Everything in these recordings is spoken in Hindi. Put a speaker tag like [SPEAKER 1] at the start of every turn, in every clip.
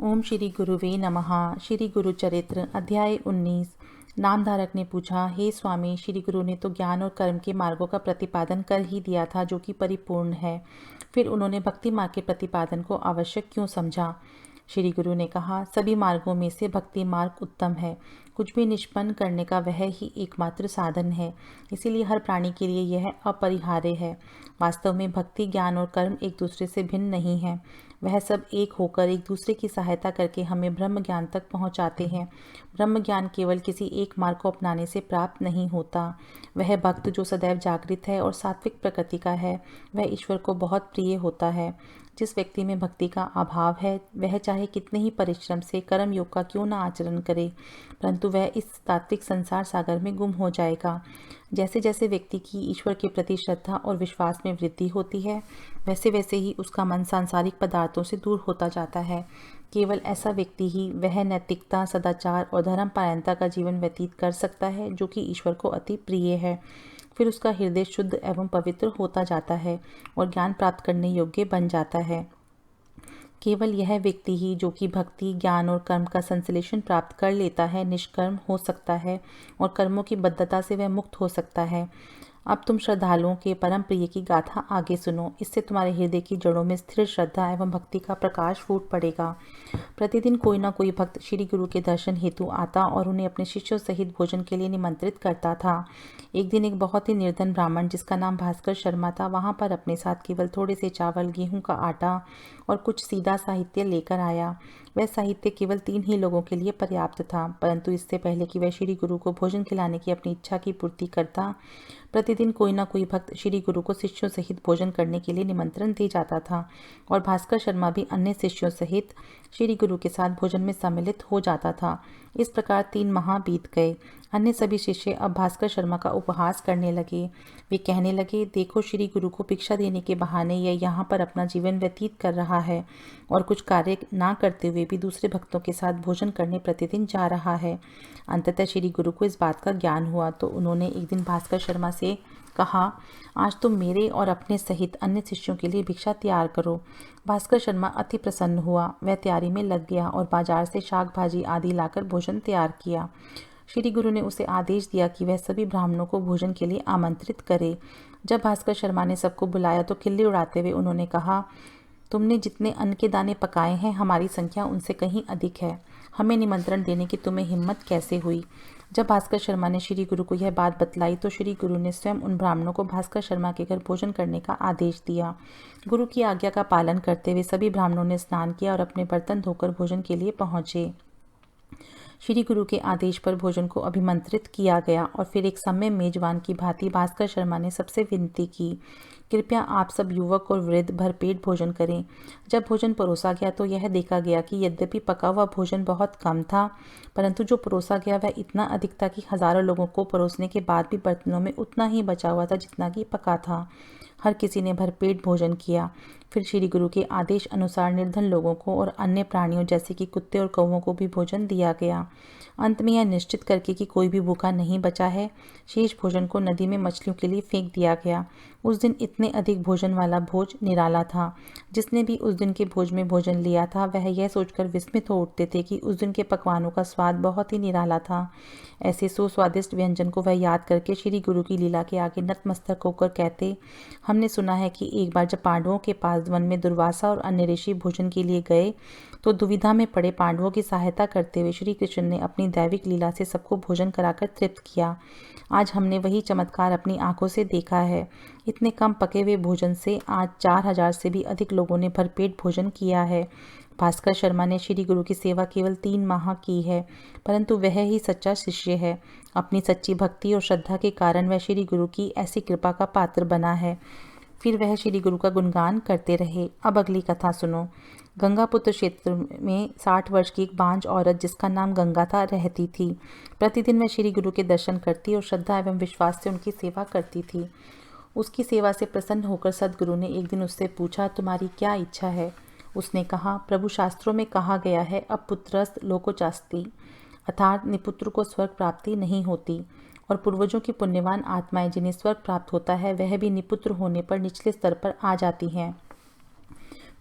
[SPEAKER 1] ओम श्री गुरुवे नमः। श्री गुरु चरित्र अध्याय 19। नामधारक ने पूछा, हे स्वामी, श्री गुरु ने तो ज्ञान और कर्म के मार्गों का प्रतिपादन कर ही दिया था जो कि परिपूर्ण है, फिर उन्होंने भक्ति मार्ग के प्रतिपादन को आवश्यक क्यों समझा? श्री गुरु ने कहा, सभी मार्गों में से भक्ति मार्ग उत्तम है। कुछ भी निष्पन्न करने का वह ही एकमात्र साधन है, इसीलिए हर प्राणी के लिए यह अपरिहार्य है। वास्तव में भक्ति, ज्ञान और कर्म एक दूसरे से भिन्न नहीं है। वह सब एक होकर एक दूसरे की सहायता करके हमें ब्रह्म ज्ञान तक पहुंचाते हैं। ब्रह्म ज्ञान केवल किसी एक मार्ग को अपनाने से प्राप्त नहीं होता। वह भक्त जो सदैव जागृत है और सात्विक प्रकृति का है, वह ईश्वर को बहुत प्रिय होता है। जिस व्यक्ति में भक्ति का अभाव है, वह चाहे कितने ही परिश्रम से कर्म योग का क्यों न आचरण करे, परंतु वह इस तात्विक संसार सागर में गुम हो जाएगा। जैसे जैसे व्यक्ति की ईश्वर के प्रति श्रद्धा और विश्वास में वृद्धि होती है, वैसे वैसे ही उसका मन सांसारिक पदार्थों से दूर होता जाता है। केवल ऐसा व्यक्ति ही वह नैतिकता, सदाचार और धर्मपरायणता का जीवन व्यतीत कर सकता है जो कि ईश्वर को अति प्रिय है। फिर उसका हृदय शुद्ध एवं पवित्र होता जाता है और ज्ञान प्राप्त करने योग्य बन जाता है। केवल यह व्यक्ति ही जो कि भक्ति, ज्ञान और कर्म का संश्लेषण प्राप्त कर लेता है, निष्कर्म हो सकता है और कर्मों की बद्धता से वह मुक्त हो सकता है। अब तुम श्रद्धालुओं के परम प्रिय की गाथा आगे सुनो। इससे तुम्हारे हृदय की जड़ों में स्थिर श्रद्धा एवं भक्ति का प्रकाश फूट पड़ेगा। प्रतिदिन कोई न कोई भक्त श्री गुरु के दर्शन हेतु आता और उन्हें अपने शिष्यों सहित भोजन के लिए निमंत्रित करता था। एक दिन एक बहुत ही निर्धन ब्राह्मण जिसका नाम भास्कर शर्मा था, वहां पर अपने साथ केवल थोड़े से चावल, गेहूं का आटा और कुछ सीधा साहित्य लेकर आया। वह साहित्य केवल 3 ही लोगों के लिए पर्याप्त था, परंतु इससे पहले कि वह श्री गुरु को भोजन खिलाने की अपनी इच्छा की पूर्ति करता, प्रतिदिन कोई ना कोई भक्त श्री गुरु को शिष्यों सहित भोजन करने के लिए निमंत्रण दे जाता था और भास्कर शर्मा भी अन्य शिष्यों सहित श्री गुरु के साथ भोजन में सम्मिलित हो जाता था। इस प्रकार 3 माह बीत गए। अन्य सभी शिष्य अब भास्कर शर्मा का उपहास करने लगे। वे कहने लगे, देखो, श्री गुरु को भिक्षा देने के बहाने यह यहाँ पर अपना जीवन व्यतीत कर रहा है और कुछ कार्य ना करते हुए भी दूसरे भक्तों के साथ भोजन करने प्रतिदिन जा रहा है। अंततः श्री गुरु को इस बात का ज्ञान हुआ तो उन्होंने एक दिन भास्कर शर्मा से कहा, आज तुम मेरे और अपने सहित अन्य शिष्यों के लिए भिक्षा तैयार करो। भास्कर शर्मा अति प्रसन्न हुआ। वह तैयारी में लग गया और बाजार से शाक भाजी आदि लाकर भोजन तैयार किया। श्री गुरु ने उसे आदेश दिया कि वह सभी ब्राह्मणों को भोजन के लिए आमंत्रित करे। जब भास्कर शर्मा ने सबको बुलाया तो खिल्ली उड़ाते हुए उन्होंने कहा, तुमने जितने अन्न के दाने पकाए हैं, हमारी संख्या उनसे कहीं अधिक है। हमें निमंत्रण देने की तुम्हें हिम्मत कैसे हुई? जब भास्कर शर्मा ने श्री गुरु को यह बात बतलाई तो श्री गुरु ने स्वयं उन ब्राह्मणों को भास्कर शर्मा के घर भोजन करने का आदेश दिया। गुरु की आज्ञा का पालन करते हुए सभी ब्राह्मणों ने स्नान किया और अपने बर्तन धोकर भोजन के लिए पहुंचे। श्री गुरु के आदेश पर भोजन को अभिमंत्रित किया गया और फिर एक सम्य मेजबान की भांति भास्कर शर्मा ने सबसे विनती की, कृपया आप सब युवक और वृद्ध भरपेट भोजन करें। जब भोजन परोसा गया तो यह देखा गया कि यद्यपि पका हुआ भोजन बहुत कम था, परंतु जो परोसा गया वह इतना अधिक था कि हजारों लोगों को परोसने के बाद भी बर्तनों में उतना ही बचा हुआ था जितना कि पका था। हर किसी ने भरपेट भोजन किया। फिर श्री गुरु के आदेश अनुसार निर्धन लोगों को और अन्य प्राणियों जैसे कि कुत्ते और कौवों को भी भोजन दिया गया। अंत में यह निश्चित करके कि कोई भी भूखा नहीं बचा है, शेष भोजन को नदी में मछलियों के लिए फेंक दिया गया। उस दिन इतने अधिक भोजन वाला भोज निराला था। जिसने भी उस दिन के भोज में भोजन लिया था वह यह सोचकर विस्मित हो उठते थे कि उस दिन के पकवानों का स्वाद बहुत ही निराला था। ऐसे सुस्वादिष्ट व्यंजन को वह याद करके श्री गुरु की लीला के आगे नतमस्तक होकर कहते, हमने सुना है कि एक बार जब पांडवों के पास वन में दुर्वासा और अन्य ऋषि भोजन के लिए गए तो दुविधा में पड़े पांडवों की सहायता करते हुए श्री कृष्ण ने अपनी दैविक लीला से सबको भोजन कराकर तृप्त किया। आज हमने वही चमत्कार अपनी आंखों से देखा है। इतने कम पके हुए भोजन से आज 4000 से भी अधिक लोगों ने भरपेट भोजन किया है। भास्कर शर्मा ने श्री गुरु की सेवा केवल 3 माह की है, परंतु वह ही सच्चा शिष्य है। अपनी सच्ची भक्ति और श्रद्धा के कारण वह श्री गुरु की ऐसी कृपा का पात्र बना है। फिर वह श्री गुरु का गुणगान करते रहे। अब अगली कथा सुनो। गंगापुत्र क्षेत्र में 60 वर्ष की एक बांझ औरत जिसका नाम गंगा था रहती थी। प्रतिदिन वह श्री गुरु के दर्शन करती और श्रद्धा एवं विश्वास से उनकी सेवा करती थी। उसकी सेवा से प्रसन्न होकर सदगुरु ने एक दिन उससे पूछा, तुम्हारी क्या इच्छा है? उसने कहा, प्रभु, शास्त्रों में कहा गया है, अब पुत्रस्त लोकोचास्ति, अर्थात निपुत्र को स्वर्ग प्राप्ति नहीं होती और पूर्वजों की पुण्यवान आत्माएं जिन्हें स्वर्ग प्राप्त होता है वह भी निपुत्र होने पर निचले स्तर पर आ जाती हैं।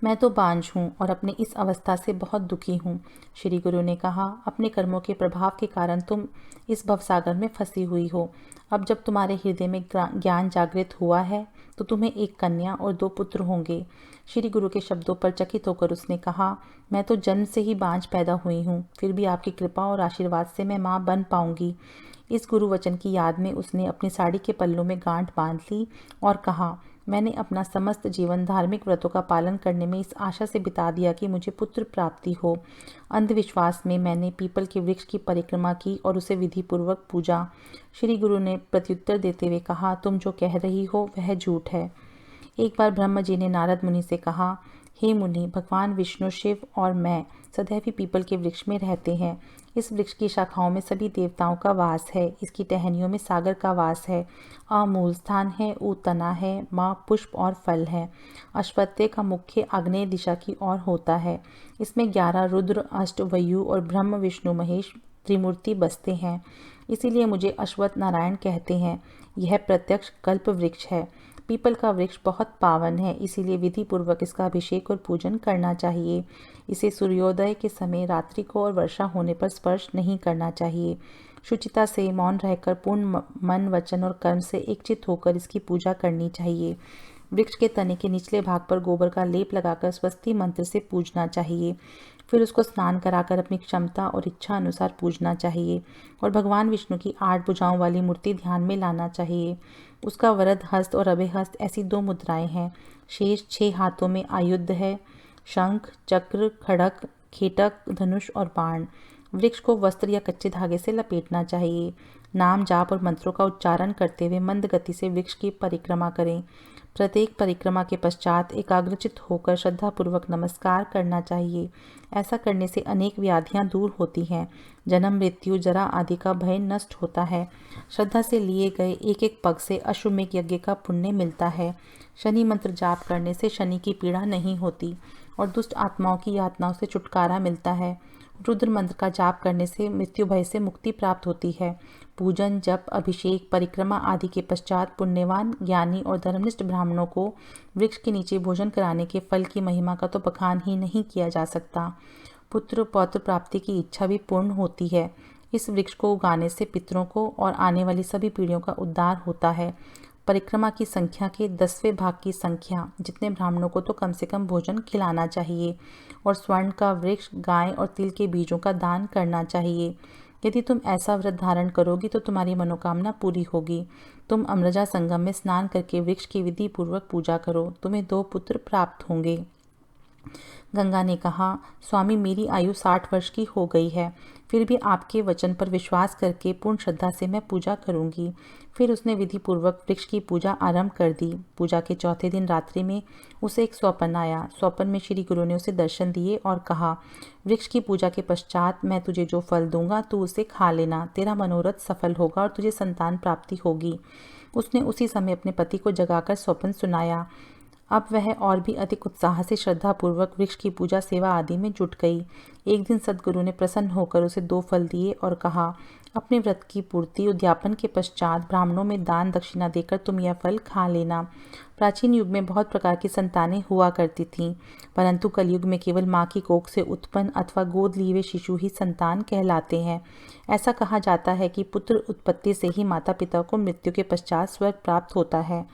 [SPEAKER 1] मैं तो बांझ हूँ और अपनी इस अवस्था से बहुत दुखी हूँ। श्री गुरु ने कहा, अपने कर्मों के प्रभाव के कारण तुम इस भवसागर में फंसी हुई हो। अब जब तुम्हारे हृदय में ज्ञान जागृत हुआ है तो तुम्हें एक कन्या और 2 पुत्र होंगे। श्री गुरु के शब्दों पर चकित होकर उसने कहा, मैं तो जन्म से ही बांझ पैदा हुई हूँ, फिर भी आपकी कृपा और आशीर्वाद से मैं माँ बन पाऊंगी। इस गुरु वचन की याद में उसने अपनी साड़ी के पल्लों में गांठ बांध ली और कहा, मैंने अपना समस्त जीवन धार्मिक व्रतों का पालन करने में इस आशा से बिता दिया कि मुझे पुत्र प्राप्ति हो। अंधविश्वास में मैंने पीपल के वृक्ष की परिक्रमा की और उसे विधिपूर्वक पूजा। श्री गुरु ने प्रत्युत्तर देते हुए कहा, तुम जो कह रही हो वह झूठ है। एक बार ब्रह्म जी ने नारद मुनि से कहा, हे मुनि, भगवान विष्णु, शिव और मैं सदैव ही पीपल के वृक्ष में रहते हैं। इस वृक्ष की शाखाओं में सभी देवताओं का वास है। इसकी टहनियों में सागर का वास है। अ मूल स्थान है, उ तना है, म पुष्प और फल है। अश्वत्थ का मुख्य आग्नेय दिशा की ओर होता है। इसमें 11 रुद्र, अष्ट वयु और ब्रह्म विष्णु महेश त्रिमूर्ति बसते हैं। इसीलिए मुझे अश्वत्थ नारायण कहते हैं। यह प्रत्यक्ष कल्प वृक्ष है। पीपल का वृक्ष बहुत पावन है, इसीलिए विधि पूर्वक इसका अभिषेक और पूजन करना चाहिए। इसे सूर्योदय के समय, रात्रि को और वर्षा होने पर स्पर्श नहीं करना चाहिए। शुचिता से, मौन रहकर, पूर्ण मन, वचन और कर्म से एकचित होकर इसकी पूजा करनी चाहिए। वृक्ष के तने के निचले भाग पर गोबर का लेप लगाकर स्वस्ति मंत्र से पूजना चाहिए। फिर उसको स्नान कराकर अपनी क्षमता और इच्छा अनुसार पूजना चाहिए और भगवान विष्णु की 8 भुजाओं वाली मूर्ति ध्यान में लाना चाहिए। उसका वरद हस्त और अभय हस्त ऐसी 2 मुद्राएं हैं। शेष 6 हाथों में आयुध है, शंख, चक्र, खड़क, खेटक, धनुष और बाण। वृक्ष को वस्त्र या कच्चे धागे से लपेटना चाहिए। नाम, जाप और मंत्रों का उच्चारण करते हुए मंद गति से वृक्ष की परिक्रमा करें। प्रत्येक परिक्रमा के पश्चात एकाग्रचित होकर श्रद्धापूर्वक नमस्कार करना चाहिए। ऐसा करने से अनेक व्याधियां दूर होती हैं। जन्म, मृत्यु, जरा आदि का भय नष्ट होता है। श्रद्धा से लिए गए एक एक पग से अश्वमेध यज्ञ का पुण्य मिलता है। शनि मंत्र जाप करने से शनि की पीड़ा नहीं होती और दुष्ट आत्माओं की यातनाओं से छुटकारा मिलता है। रुद्र मंत्र का जाप करने से मृत्यु भय से मुक्ति प्राप्त होती है। पूजन, जप, अभिषेक, परिक्रमा आदि के पश्चात पुण्यवान, ज्ञानी और धर्मनिष्ठ ब्राह्मणों को वृक्ष के नीचे भोजन कराने के फल की महिमा का तो बखान ही नहीं किया जा सकता। पुत्र पौत्र प्राप्ति की इच्छा भी पूर्ण होती है। इस वृक्ष को उगाने से पितरों को और आने वाली सभी पीढ़ियों का उद्धार होता है। परिक्रमा की संख्या के 10वें भाग की संख्या जितने ब्राह्मणों को तो कम से कम भोजन खिलाना चाहिए और स्वर्ण का वृक्ष, गाय और तिल के बीजों का दान करना चाहिए। यदि तुम ऐसा व्रत धारण करोगी तो तुम्हारी मनोकामना पूरी होगी। तुम अमृजा संगम में स्नान करके वृक्ष की विधि पूर्वक पूजा करो, तुम्हें 2 पुत्र प्राप्त होंगे। गंगा ने कहा, स्वामी, मेरी आयु 60 वर्ष की हो गई है, फिर भी आपके वचन पर विश्वास करके पूर्ण श्रद्धा से मैं पूजा करूंगी। फिर उसने विधि पूर्वक वृक्ष की पूजा आरंभ कर दी। पूजा के चौथे दिन रात्रि में उसे एक स्वप्न आया। स्वप्न में श्री गुरु ने उसे दर्शन दिए और कहा, वृक्ष की पूजा के पश्चात मैं तुझे जो फल दूंगा तू उसे खा लेना, तेरा मनोरथ सफल होगा और तुझे संतान प्राप्ति होगी। उसने उसी समय अपने पति को जगाकर स्वप्न सुनाया। अब वह और भी अधिक उत्साह से श्रद्धापूर्वक वृक्ष की पूजा, सेवा आदि में जुट गई। एक दिन सद्गुरु ने प्रसन्न होकर उसे 2 फल दिए और कहा, अपने व्रत की पूर्ति उद्यापन के पश्चात ब्राह्मणों में दान दक्षिणा देकर तुम यह फल खा लेना। प्राचीन युग में बहुत प्रकार की संतानें हुआ करती थीं, परंतु कलयुग में केवल माँ की कोख से उत्पन्न अथवा गोद लिए हुए शिशु ही संतान कहलाते हैं। ऐसा कहा जाता है कि पुत्र उत्पत्ति से ही माता पिता को मृत्यु के पश्चात स्वर्ग प्राप्त होता है।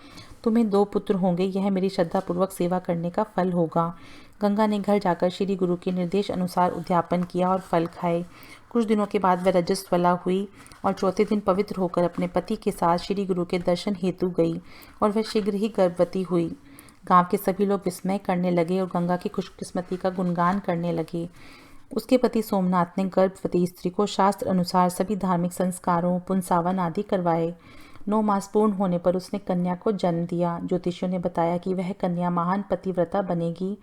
[SPEAKER 1] तुम्हें 2 पुत्र होंगे, यह मेरी श्रद्धापूर्वक सेवा करने का फल होगा। गंगा ने घर जाकर श्री गुरु के निर्देश अनुसार उद्यापन किया और फल खाए। कुछ दिनों के बाद वह रजस्वला हुई और चौथे दिन पवित्र होकर अपने पति के साथ श्री गुरु के दर्शन हेतु गई और वह शीघ्र ही गर्भवती हुई। गांव के सभी लोग विस्मय करने लगे और गंगा की खुशकिस्मती का गुणगान करने लगे। उसके पति सोमनाथ ने गर्भवती स्त्री को शास्त्र अनुसार सभी धार्मिक संस्कारों, पुंसावन आदि करवाए। 9 मास पूर्ण होने पर उसने कन्या को जन्म दिया। ज्योतिषियों ने बताया कि वह कन्या महान पतिव्रता बनेगी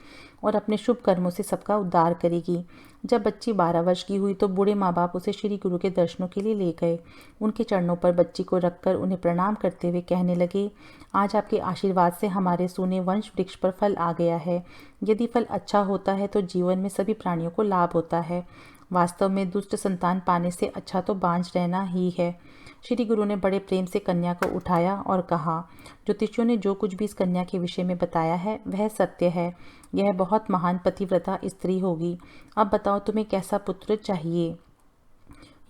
[SPEAKER 1] और अपने शुभ कर्मों से सबका उद्धार करेगी। जब बच्ची 12 वर्ष की हुई तो बूढ़े माँ बाप उसे श्री गुरु के दर्शनों के लिए ले गए। उनके चरणों पर बच्ची को रखकर उन्हें प्रणाम करते हुए कहने लगे, आज आपके आशीर्वाद से हमारे सूने वंश वृक्ष पर फल आ गया है। यदि फल अच्छा होता है तो जीवन में सभी प्राणियों को लाभ होता है। वास्तव में दुष्ट संतान पाने से अच्छा तो बांझ रहना ही है। श्री गुरु ने बड़े प्रेम से कन्या को उठाया और कहा, ज्योतिषियों ने जो कुछ भी इस कन्या के विषय में बताया है वह सत्य है। यह बहुत महान पतिव्रता स्त्री होगी। अब बताओ तुम्हें कैसा पुत्र चाहिए?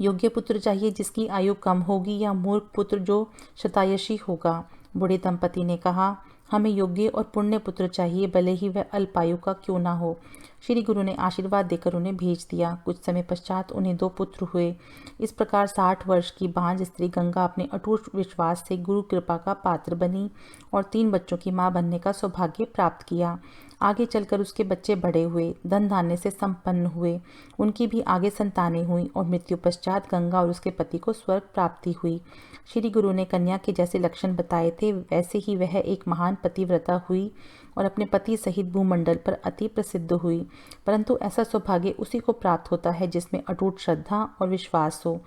[SPEAKER 1] योग्य पुत्र चाहिए जिसकी आयु कम होगी या मूर्ख पुत्र जो शतायशी होगा? बूढ़े दंपति ने कहा, हमें योग्य और पुण्य पुत्र चाहिए, भले ही वह अल्पायु का क्यों ना हो। श्री गुरु ने आशीर्वाद देकर उन्हें भेज दिया। कुछ समय पश्चात उन्हें 2 पुत्र हुए। इस प्रकार 60 वर्ष की बांझ स्त्री गंगा अपने अटूट विश्वास से गुरु कृपा का पात्र बनी और 3 बच्चों की मां बनने का सौभाग्य प्राप्त किया। आगे चलकर उसके बच्चे बड़े हुए, धन धान्य से संपन्न हुए। उनकी भी आगे संतानें हुई और मृत्यु पश्चात गंगा और उसके पति को स्वर्ग प्राप्ति हुई। श्री गुरु ने कन्या के जैसे लक्षण बताए थे वैसे ही वह एक महान पतिव्रता हुई और अपने पति सहित भूमंडल पर अति प्रसिद्ध हुई। परंतु ऐसा सौभाग्य उसी को प्राप्त होता है जिसमें अटूट श्रद्धा और विश्वास हो।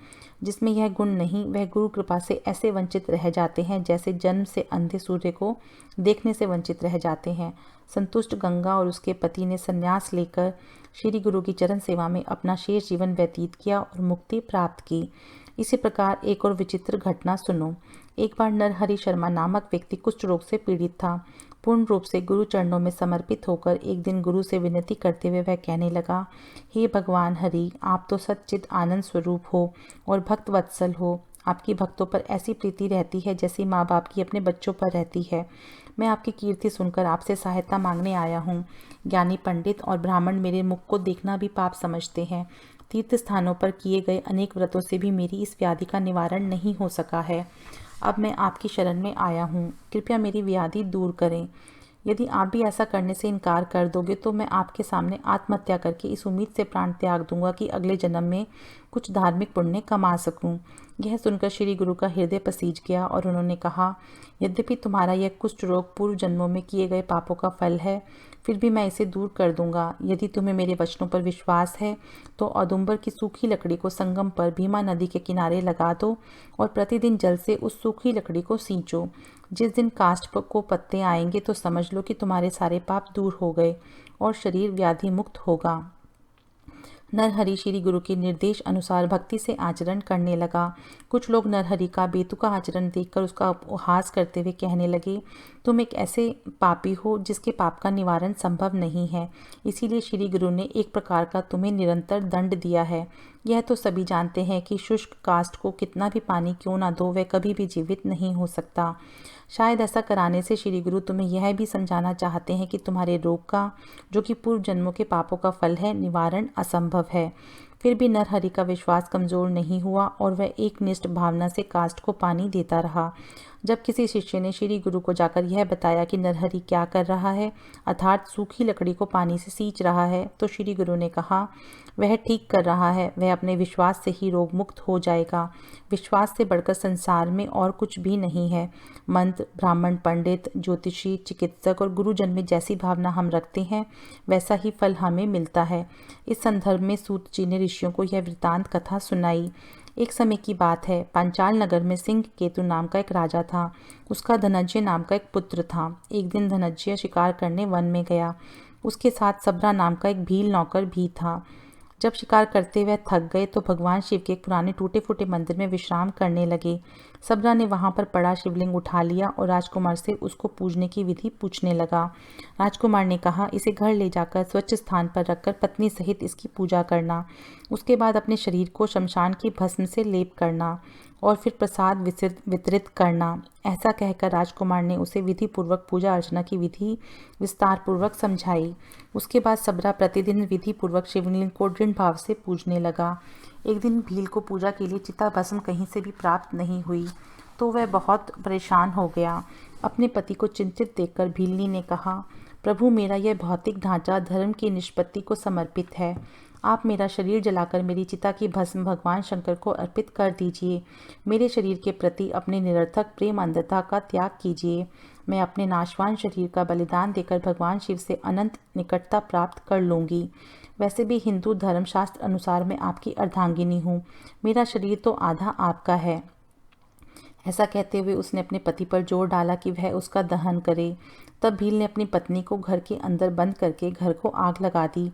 [SPEAKER 1] जिसमें यह गुण नहीं, वह गुरु कृपा से ऐसे वंचित रह जाते हैं जैसे जन्म से अंधे सूर्य को देखने से वंचित रह जाते हैं। संतुष्ट गंगा और उसके पति ने संन्यास लेकर श्री गुरु की चरण सेवा में अपना शेष जीवन व्यतीत किया और मुक्ति प्राप्त की। इसी प्रकार एक और विचित्र घटना सुनो। एक बार नरहरि शर्मा नामक व्यक्ति कुष्ठ रोग से पीड़ित था। पूर्ण रूप से गुरु चरणों में समर्पित होकर एक दिन गुरु से विनती करते हुए वह कहने लगा, हे भगवान हरि, आप तो सच्चिद आनंद स्वरूप हो और भक्त वत्सल हो। आपकी भक्तों पर ऐसी प्रीति रहती है जैसी माँ बाप की अपने बच्चों पर रहती है। मैं आपकी कीर्ति सुनकर आपसे सहायता मांगने आया हूँ। ज्ञानी पंडित और ब्राह्मण मेरे मुख को देखना भी पाप समझते हैं। तीर्थ स्थानों पर किए गए अनेक व्रतों से भी मेरी इस व्याधि का निवारण नहीं हो सका है। अब मैं आपकी शरण में आया हूँ, कृपया मेरी व्याधि दूर करें। यदि आप भी ऐसा करने से इनकार कर दोगे तो मैं आपके सामने आत्महत्या करके इस उम्मीद से प्राण त्याग दूंगा कि अगले जन्म में कुछ धार्मिक पुण्य कमा सकूं। यह सुनकर श्री गुरु का हृदय पसीज गया और उन्होंने कहा, यद्यपि तुम्हारा यह कुष्ठ रोग पूर्व जन्मों में किए गए पापों का फल है, फिर भी मैं इसे दूर कर दूंगा। यदि तुम्हें मेरे वचनों पर विश्वास है तो औदुंबर की सूखी लकड़ी को संगम पर भीमा नदी के किनारे लगा दो और प्रतिदिन जल से उस सूखी लकड़ी को सींचो। जिस दिन काष्ठ को पत्ते आएंगे तो समझ लो कि तुम्हारे सारे पाप दूर हो गए और शरीर व्याधि मुक्त होगा। नरहरि श्री गुरु के निर्देश अनुसार भक्ति से आचरण करने लगा। कुछ लोग नरहरि का बेतुका आचरण देखकर उसका उपहास करते हुए कहने लगे, तुम एक ऐसे पापी हो जिसके पाप का निवारण संभव नहीं है, इसीलिए श्री गुरु ने एक प्रकार का तुम्हें निरंतर दंड दिया है। यह तो सभी जानते हैं कि शुष्क काष्ठ को कितना भी पानी क्यों ना दो वह कभी भी जीवित नहीं हो सकता। शायद ऐसा कराने से श्री गुरु तुम्हें यह भी समझाना चाहते हैं कि तुम्हारे रोग का, जो कि पूर्व जन्मों के पापों का फल है, निवारण असंभव है। फिर भी नरहरि का विश्वास कमजोर नहीं हुआ और वह एक निष्ठ भावना से काष्ठ को पानी देता रहा। जब किसी शिष्य ने श्री गुरु को जाकर यह बताया कि नरहरि क्या कर रहा है, अर्थात सूखी लकड़ी को पानी से सींच रहा है, तो श्री गुरु ने कहा, वह ठीक कर रहा है, वह अपने विश्वास से ही रोग मुक्त हो जाएगा। विश्वास से बढ़कर संसार में और कुछ भी नहीं है। मंत्र, ब्राह्मण, पंडित, ज्योतिषी, चिकित्सक और गुरुजन में जैसी भावना हम रखते हैं वैसा ही फल हमें मिलता है। इस संदर्भ में सूत जी ने ऋषियों को यह वृतांत कथा सुनाई। एक समय की बात है, पांचाल नगर में सिंह केतु नाम का एक राजा था। उसका धनंजय नाम का एक पुत्र था। एक दिन धनंजय शिकार करने वन में गया। उसके साथ सबरा नाम का एक भील नौकर भी था। जब शिकार करते हुए थक गए तो भगवान शिव के एक पुराने टूटे फूटे मंदिर में विश्राम करने लगे। सबरा ने वहां पर पड़ा शिवलिंग उठा लिया और राजकुमार से उसको पूजने की विधि पूछने लगा। राजकुमार ने कहा, इसे घर ले जाकर स्वच्छ स्थान पर रखकर पत्नी सहित इसकी पूजा करना। उसके बाद अपने शरीर को शमशान की भस्म से लेप करना और फिर प्रसाद वितरित करना। ऐसा कहकर राजकुमार ने उसे विधि पूर्वक पूजा अर्चना की विधि विस्तार पूर्वक समझाई। उसके बाद सबरा प्रतिदिन विधि पूर्वक शिवलिंग को दृढ़ भाव से पूजने लगा। एक दिन भील को पूजा के लिए चिता भस्म कहीं से भी प्राप्त नहीं हुई तो वह बहुत परेशान हो गया। अपने पति को चिंतित देखकर भीलनी ने कहा, प्रभु, मेरा यह भौतिक ढांचा धर्म की निष्पत्ति को समर्पित है। आप मेरा शरीर जलाकर मेरी चिता की भस्म भगवान शंकर को अर्पित कर दीजिए। मेरे शरीर के प्रति अपने निरर्थक प्रेम अंधता का त्याग कीजिए। मैं अपने नाशवान शरीर का बलिदान देकर भगवान शिव से अनंत निकटता प्राप्त कर लूँगी। वैसे भी हिंदू धर्मशास्त्र अनुसार मैं आपकी अर्धांगिनी हूँ। मेरा शरीर तो आधा आपका है। ऐसा कहते हुए उसने अपने पति पर जोर डाला कि वह उसका दहन करे। तब भील ने अपनी पत्नी को घर के अंदर बंद करके घर को आग लगा दी।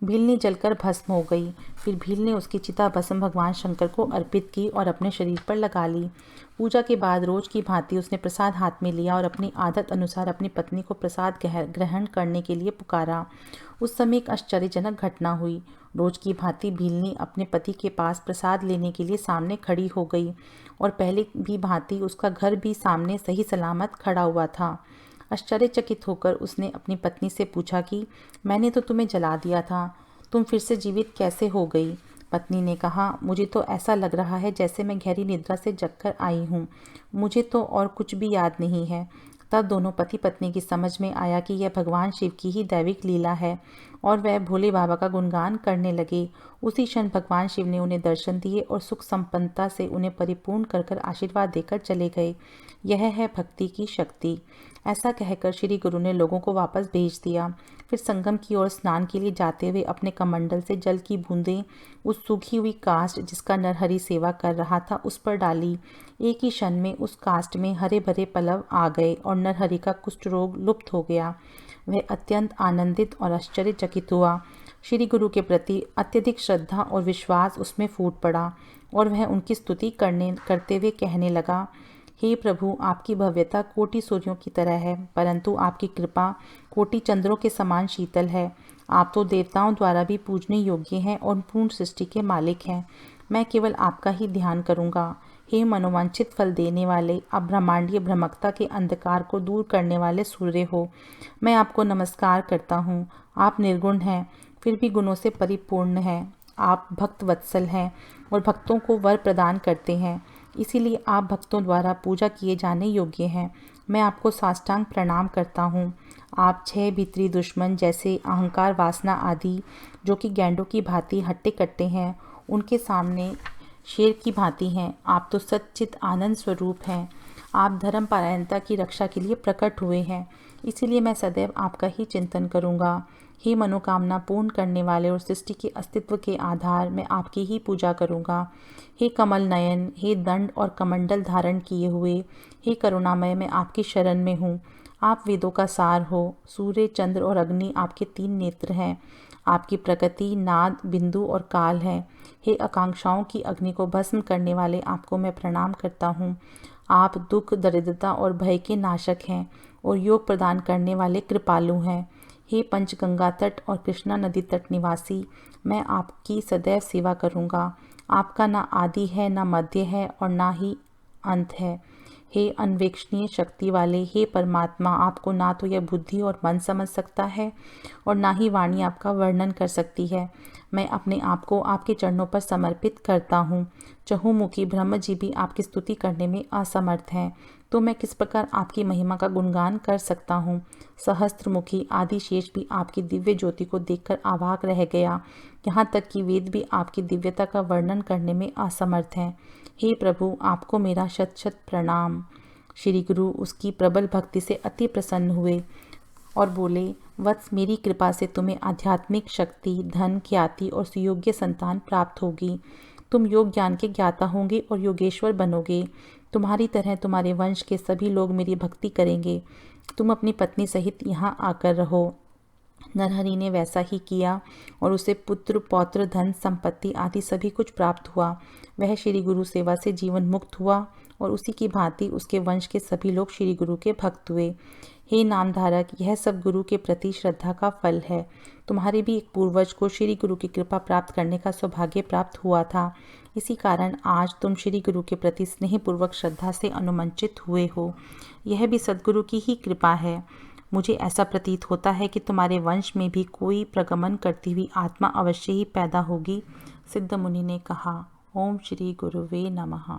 [SPEAKER 1] भील ने जलकर भस्म हो गई। फिर भील ने उसकी चिता भस्म भगवान शंकर को अर्पित की और अपने शरीर पर लगा ली। पूजा के बाद रोज की भांति उसने प्रसाद हाथ में लिया और अपनी आदत अनुसार अपनी पत्नी को प्रसाद ग्रहण करने के लिए पुकारा। उस समय एक आश्चर्यजनक घटना हुई। रोज की भांति भीलनी अपने पति के पास प्रसाद लेने के लिए सामने खड़ी हो गई और पहले भी भांति उसका घर भी सामने सही सलामत खड़ा हुआ था। आश्चर्यचकित होकर उसने अपनी पत्नी से पूछा कि मैंने तो तुम्हें जला दिया था, तुम फिर से जीवित कैसे हो गई? पत्नी ने कहा, मुझे तो ऐसा लग रहा है जैसे मैं गहरी निद्रा से जगकर आई हूँ। मुझे तो और कुछ भी याद नहीं है। तब दोनों पति पत्नी की समझ में आया कि यह भगवान शिव की ही दैविक लीला है और वह भोले बाबा का गुणगान करने लगे। उसी क्षण भगवान शिव ने उन्हें दर्शन दिए और सुख संपन्नता से उन्हें परिपूर्ण कर आशीर्वाद देकर चले गए। यह है भक्ति की शक्ति। ऐसा कहकर श्री गुरु ने लोगों को वापस भेज दिया। फिर संगम की ओर स्नान के लिए जाते हुए अपने कमंडल से जल की बूंदें उस सूखी हुई काष्ठ जिसका नरहरि सेवा कर रहा था उस पर डाली। एक ही क्षण में उस काष्ठ में हरे भरे पल्लव आ गए और नरहरि का कुष्ठ रोग लुप्त हो गया। वह अत्यंत आनंदित और आश्चर्यचकित हुआ। श्री गुरु के प्रति अत्यधिक श्रद्धा और विश्वास उसमें फूट पड़ा और वह उनकी स्तुति करते हुए कहने लगा, हे प्रभु, आपकी भव्यता कोटि सूर्यों की तरह है, परंतु आपकी कृपा कोटि चंद्रों के समान शीतल है। आप तो देवताओं द्वारा भी पूजने योग्य हैं और पूर्ण सृष्टि के मालिक हैं। मैं केवल आपका ही ध्यान करूँगा। हे मनोवांछित फल देने वाले, आप ब्रह्मांडीय भ्रमकता के अंधकार को दूर करने वाले सूर्य हो। मैं आपको नमस्कार करता हूँ। आप निर्गुण हैं, फिर भी गुणों से परिपूर्ण हैं। आप भक्त वत्सल हैं और भक्तों को वर प्रदान करते हैं, इसीलिए आप भक्तों द्वारा पूजा किए जाने योग्य हैं। मैं आपको साष्टांग प्रणाम करता हूँ। आप 6 भीतरी दुश्मन जैसे अहंकार, वासना आदि जो कि गैंडों की भांति हट्टे कट्टे हैं, उनके सामने शेर की भांति हैं। आप तो सच्चित आनंद स्वरूप हैं। आप धर्म पारायणता की रक्षा के लिए प्रकट हुए हैं, इसीलिए मैं सदैव आपका ही चिंतन करूँगा। हे मनोकामना पूर्ण करने वाले और सृष्टि के अस्तित्व के आधार, मैं आपकी ही पूजा करूँगा। हे कमल नयन, हे दंड और कमंडल धारण किए हुए, हे करुणामय, मैं आपकी शरण में हूँ। आप वेदों का सार हो। सूर्य, चंद्र और अग्नि आपके 3 नेत्र हैं। आपकी प्रकृति नाद, बिंदु और काल है। हे आकांक्षाओं की अग्नि को भस्म करने वाले, आपको मैं प्रणाम करता हूँ। आप दुख, दरिद्रता और भय के नाशक हैं और योग प्रदान करने वाले कृपालु हैं। हे पंचगंगा तट और कृष्णा नदी तट निवासी, मैं आपकी सदैव सेवा करूँगा। आपका ना आदि है, ना मध्य है और ना ही अंत है। हे अन्वेक्षणीय शक्ति वाले, हे परमात्मा, आपको ना तो यह बुद्धि और मन समझ सकता है और ना ही वाणी आपका वर्णन कर सकती है। मैं अपने आप को आपके चरणों पर समर्पित करता हूँ। चहुमुखी ब्रह्म जी भी आपकी स्तुति करने में असमर्थ हैं, तो मैं किस प्रकार आपकी महिमा का गुणगान कर सकता हूँ। सहस्त्रमुखी आदिशेष भी आपकी दिव्य ज्योति को देखकर अवाक रह गया। यहाँ तक कि वेद भी आपकी दिव्यता का वर्णन करने में असमर्थ हैं। हे प्रभु, आपको मेरा शत शत प्रणाम। श्री गुरु उसकी प्रबल भक्ति से अति प्रसन्न हुए और बोले, वत्स, मेरी कृपा से तुम्हें आध्यात्मिक शक्ति, धन, ख्याति और सुयोग्य संतान प्राप्त होगी। तुम योग ज्ञान के ज्ञाता होंगे और योगेश्वर बनोगे। तुम्हारी तरह तुम्हारे वंश के सभी लोग मेरी भक्ति करेंगे। तुम अपनी पत्नी सहित यहाँ आकर रहो। नरहरि ने वैसा ही किया और उसे पुत्र, पौत्र, धन, संपत्ति आदि सभी कुछ प्राप्त हुआ। वह श्री गुरु सेवा से जीवन मुक्त हुआ और उसी की भांति उसके वंश के सभी लोग श्री गुरु के भक्त हुए। हे नामधारक, यह सब गुरु के प्रति श्रद्धा का फल है। तुम्हारे भी एक पूर्वज को श्री गुरु की कृपा प्राप्त करने का सौभाग्य प्राप्त हुआ था। इसी कारण आज तुम श्री गुरु के प्रति स्नेहपूर्वक श्रद्धा से अनुमंचित हुए हो। यह भी सद्गुरु की ही कृपा है। मुझे ऐसा प्रतीत होता है कि तुम्हारे वंश में भी कोई प्रगमन करती हुई आत्मा अवश्य ही पैदा होगी। सिद्ध मुनि ने कहा। ओम श्री गुरुवे नमः।